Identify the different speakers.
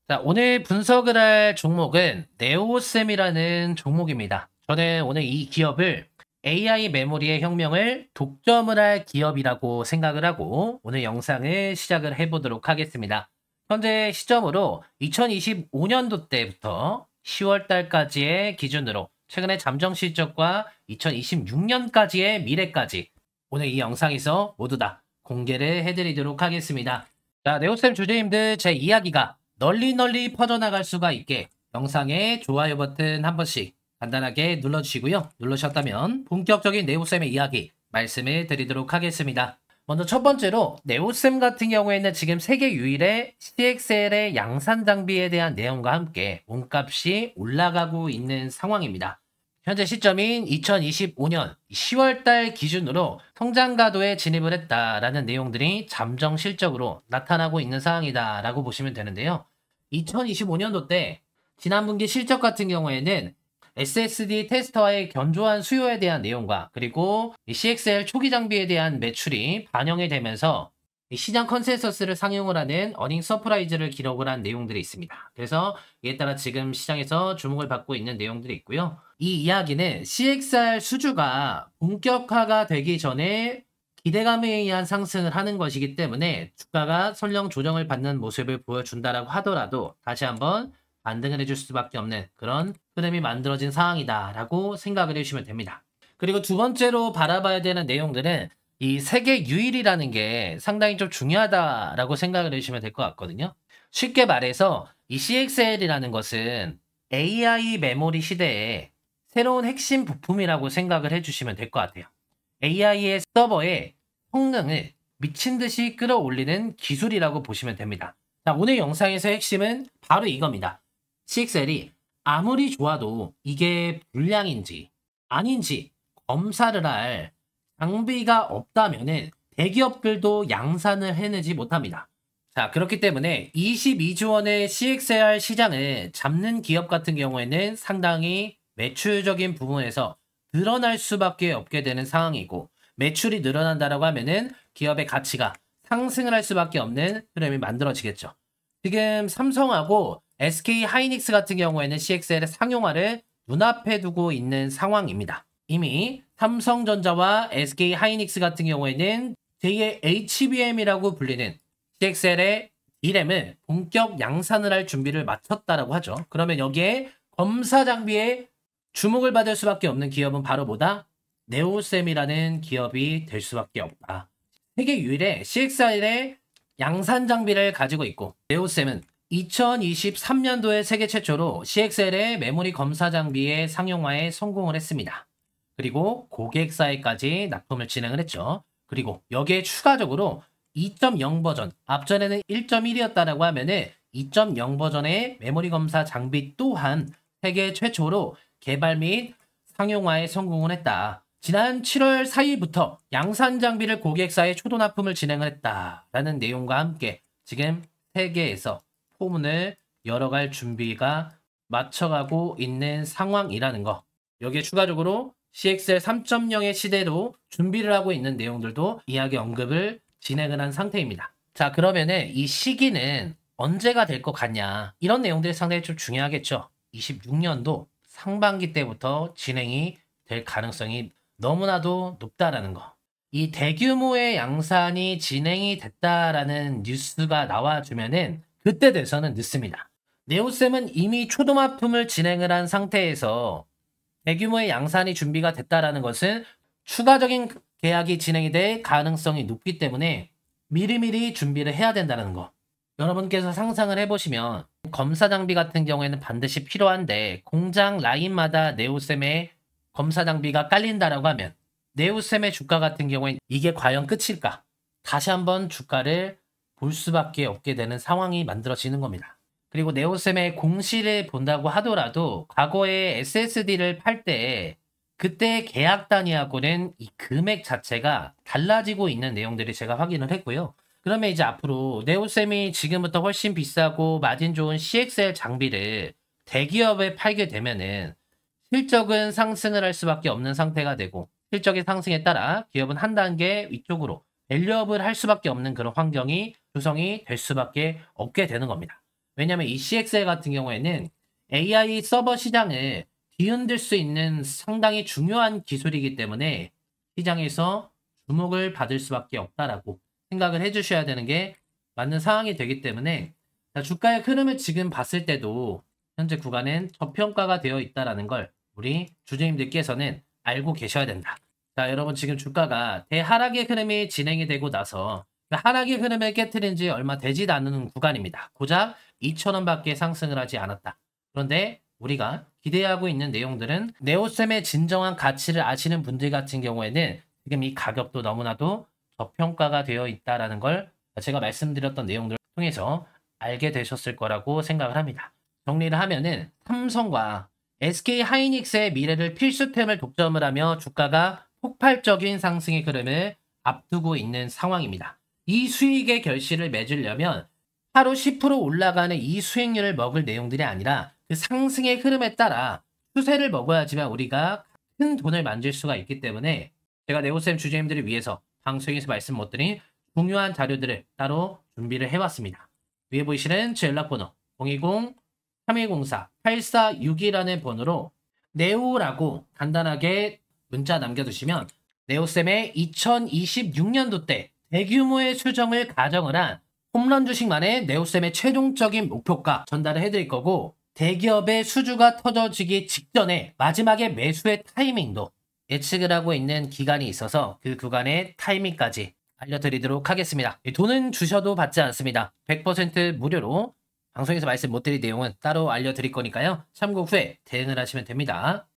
Speaker 1: 자, 오늘 분석을 할 종목은 네오셈이라는 종목입니다. 저는 오늘 이 기업을 AI 메모리의 혁명을 독점을 할 기업이라고 생각을 하고 오늘 영상을 시작을 해보도록 하겠습니다. 현재 시점으로 2025년도 때부터 10월 달까지의 기준으로 최근에 잠정 실적과 2026년까지의 미래까지 오늘 이 영상에서 모두 다 공개를 해드리도록 하겠습니다. 자, 네오셈 주주님들, 제 이야기가 널리 퍼져나갈 수가 있게 영상에 좋아요 버튼 한 번씩 간단하게 눌러주시고요. 누르셨다면 본격적인 네오셈의 이야기 말씀을 드리도록 하겠습니다. 먼저 첫 번째로 네오셈 같은 경우에는 지금 세계 유일의 CXL의 양산 장비에 대한 내용과 함께 몸값이 올라가고 있는 상황입니다. 현재 시점인 2025년 10월달 기준으로 성장 가도에 진입을 했다라는 내용들이 잠정 실적으로 나타나고 있는 상황이다라고 보시면 되는데요. 2025년도 때 지난 분기 실적 같은 경우에는 SSD 테스터의 견조한 수요에 대한 내용과 그리고 CXL 초기 장비에 대한 매출이 반영이 되면서 시장 컨센서스를 상용을 하는 어닝 서프라이즈를 기록을 한 내용들이 있습니다. 그래서 이에 따라 지금 시장에서 주목을 받고 있는 내용들이 있고요. 이 이야기는 CXR 수주가 본격화가 되기 전에 기대감에 의한 상승을 하는 것이기 때문에 주가가 설령 조정을 받는 모습을 보여준다라고 하더라도 다시 한번 반등을 해줄 수밖에 없는 그런 흐름이 만들어진 상황이다라고 생각을 해주시면 됩니다. 그리고 두 번째로 바라봐야 되는 내용들은 이 세계 유일이라는 게 상당히 좀 중요하다라고 생각을 해주시면 될 것 같거든요. 쉽게 말해서 이 CXL이라는 것은 AI 메모리 시대에 새로운 핵심 부품이라고 생각을 해주시면 될 것 같아요. AI의 서버의 성능을 미친 듯이 끌어올리는 기술이라고 보시면 됩니다. 자, 오늘 영상에서의 핵심은 바로 이겁니다. CXL이 아무리 좋아도 이게 불량인지 아닌지 검사를 할 장비가 없다면은 대기업들도 양산을 해내지 못합니다. 자, 그렇기 때문에 22조 원의 CXR 시장을 잡는 기업 같은 경우에는 상당히 매출적인 부분에서 늘어날 수밖에 없게 되는 상황이고 매출이 늘어난다라고 하면은 기업의 가치가 상승을 할 수밖에 없는 흐름이 만들어지겠죠. 지금 삼성하고 SK 하이닉스 같은 경우에는 CXL의 상용화를 눈앞에 두고 있는 상황입니다. 이미 삼성전자와 SK 하이닉스 같은 경우에는 제2의 HBM이라고 불리는 CXL의 D램을 본격 양산을 할 준비를 마쳤다라고 하죠. 그러면 여기에 검사 장비에 주목을 받을 수밖에 없는 기업은 바로 뭐다? 네오셈이라는 기업이 될 수밖에 없다. 세계 유일의 CXL의 양산 장비를 가지고 있고 네오셈은 2023년도에 세계 최초로 CXL의 메모리 검사 장비의 상용화에 성공을 했습니다. 그리고 고객사에까지 납품을 진행을 했죠. 그리고 여기에 추가적으로 2.0 버전, 앞전에는 1.1이었다라고 하면은 2.0 버전의 메모리 검사 장비 또한 세계 최초로 개발 및 상용화에 성공을 했다. 지난 7월 4일부터 양산 장비를 고객사에 초도 납품을 진행을 했다라는 내용과 함께 지금 세계에서 포문을 열어갈 준비가 맞춰가고 있는 상황이라는 거. 여기에 추가적으로 CXL 3.0의 시대로 준비를 하고 있는 내용들도 이야기 언급을 진행을 한 상태입니다. 자, 그러면은 이 시기는 언제가 될 것 같냐? 이런 내용들이 상당히 좀 중요하겠죠. 26년도 상반기 때부터 진행이 될 가능성이 너무나도 높다라는 거. 이 대규모의 양산이 진행이 됐다라는 뉴스가 나와주면은 그때 돼서는 늦습니다. 네오셈은 이미 초도납품을 진행을 한 상태에서 대규모의 양산이 준비가 됐다라는 것은 추가적인 계약이 진행이 될 가능성이 높기 때문에 미리미리 준비를 해야 된다는 거. 여러분께서 상상을 해보시면 검사 장비 같은 경우에는 반드시 필요한데 공장 라인마다 네오셈의 검사 장비가 깔린다라고 하면 네오셈의 주가 같은 경우엔 이게 과연 끝일까? 다시 한번 주가를 볼 수밖에 없게 되는 상황이 만들어지는 겁니다. 그리고 네오셈의 공시를 본다고 하더라도 과거에 SSD를 팔 때 그때 계약 단위하고는 이 금액 자체가 달라지고 있는 내용들이 제가 확인을 했고요. 그러면 이제 앞으로 네오셈이 지금부터 훨씬 비싸고 마진 좋은 CXL 장비를 대기업에 팔게 되면은 실적은 상승을 할 수밖에 없는 상태가 되고 실적의 상승에 따라 기업은 한 단계 위쪽으로 밸류업을 할 수밖에 없는 그런 환경이 조성이 될 수밖에 없게 되는 겁니다. 왜냐하면 이 CXL 같은 경우에는 AI 서버 시장을 뒤흔들 수 있는 상당히 중요한 기술이기 때문에 시장에서 주목을 받을 수밖에 없다라고 생각을 해주셔야 되는 게 맞는 상황이 되기 때문에 자, 주가의 흐름을 지금 봤을 때도 현재 구간은 저평가가 되어 있다라는 걸 우리 주주님들께서는 알고 계셔야 된다. 자, 여러분 지금 주가가 대하락의 흐름이 진행이 되고 나서 그 하락의 흐름을 깨트린 지 얼마 되지도 않는 구간입니다. 고작 2,000원밖에 상승을 하지 않았다. 그런데 우리가 기대하고 있는 내용들은 네오셈의 진정한 가치를 아시는 분들 같은 경우에는 지금 이 가격도 너무나도 저평가가 되어 있다라는 걸 제가 말씀드렸던 내용들을 통해서 알게 되셨을 거라고 생각을 합니다. 정리를 하면은 삼성과 SK 하이닉스의 미래를 필수템을 독점을 하며 주가가 폭발적인 상승의 흐름을 앞두고 있는 상황입니다. 이 수익의 결실을 맺으려면 하루 10% 올라가는 이 수익률을 먹을 내용들이 아니라 그 상승의 흐름에 따라 추세를 먹어야지만 우리가 큰 돈을 만질 수가 있기 때문에 제가 네오쌤 주주님들을 위해서 방송에서 말씀 못 드린 중요한 자료들을 따로 준비를 해왔습니다. 위에 보이시는 제 연락번호 020-3104-8462라는 번호로 네오라고 간단하게 문자 남겨두시면 네오쌤의 2026년도 때 대규모의 수정을 가정을 한 홈런 주식만의 네오쌤의 최종적인 목표가 전달을 해드릴 거고 대기업의 수주가 터져지기 직전에 마지막에 매수의 타이밍도 예측을 하고 있는 기간이 있어서 그 구간의 타이밍까지 알려드리도록 하겠습니다. 돈은 주셔도 받지 않습니다. 100% 무료로 방송에서 말씀 못 드릴 내용은 따로 알려드릴 거니까요. 참고 후에 대응을 하시면 됩니다.